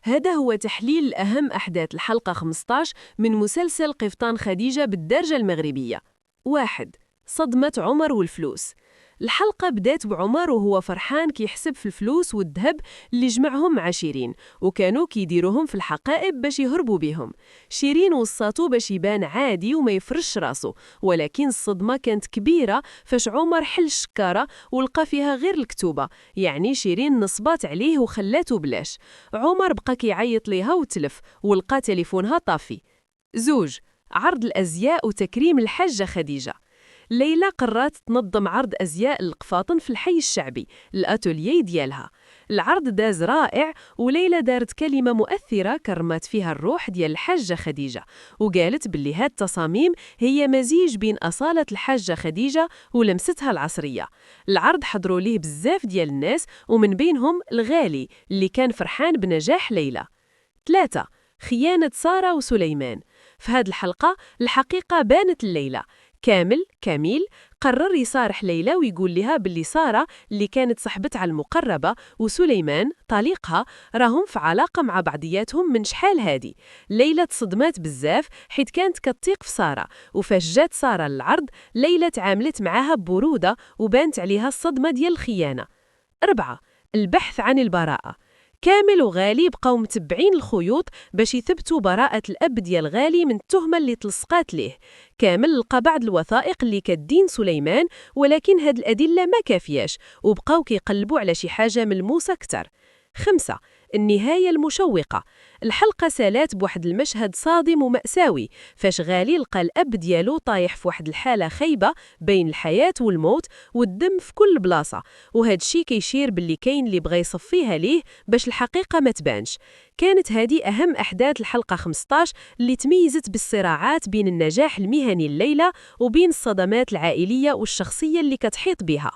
هذا هو تحليل أهم أحداث الحلقة 15 من مسلسل قفطان خديجة بالدرجة المغربية. 1. صدمة عمر والفلوس. الحلقة بدات بعمر وهو فرحان كيحسب في الفلوس والذهب اللي جمعهم مع شيرين، وكانوا كيديروهم في الحقائب باش يهربوا بهم. شيرين وصاتو باش يبان عادي وما يفرش راسو، ولكن الصدمة كانت كبيرة فاش عمر حل الشكارة ولقى فيها غير الكتوبة، يعني شيرين نصبات عليه وخلاتو بلاش. عمر بقى كيعيط ليها وتلف ولقى تليفونها طافي. 2. عرض الأزياء وتكريم الحاجة خديجة. ليلى قررت تنظم عرض أزياء القفاطن في الحي الشعبي، الأتوليي ديالها. العرض داز رائع، وليلى دارت كلمة مؤثرة كرمات فيها الروح ديال الحاجة خديجة، وقالت باللي هاد التصاميم هي مزيج بين أصالة الحاجة خديجة ولمستها العصرية. العرض حضروا ليه بزاف ديال الناس، ومن بينهم الغالي اللي كان فرحان بنجاح ليلى. 3. خيانة سارة وسليمان. في هذه الحلقة الحقيقة بانت الليلة. كميل قرر يصارح ليلى ويقول لها باللي سارة اللي كانت صاحبتها المقربة وسليمان طليقها راهم في علاقة مع بعضياتهم من شحال هادي. ليلى تصدمات بزاف حيت كانت كتثيق في سارة، وفاش جات سارة للعرض ليلى تعاملت معاها ببرودة وبانت عليها الصدمة ديال الخيانة. 4. البحث عن البراءة. كامل وغالي بقاو متبعين الخيوط باش يثبتوا براءة الأب ديال غالي من التهمة اللي تلصقات ليه. كامل لقى بعض الوثائق اللي كدين سليمان، ولكن هاد الأدلة ما كافياش، وبقاو كيقلبوا على شي حاجة ملموسة أكتر. 5. النهاية المشوقة. الحلقة سالات بواحد المشهد صادم ومأساوي، فاش غالي لقى الأب ديالو طايح في واحد الحالة خيبة بين الحياة والموت، والدم في كل بلاصة، وهاد الشي كيشير باللي كاين اللي بغى يصفيها ليه باش الحقيقة ما تبانش. كانت هذه أهم أحداث الحلقة 15 اللي تميزت بالصراعات بين النجاح المهني الليلة وبين الصدمات العائلية والشخصية اللي كتحيط بها.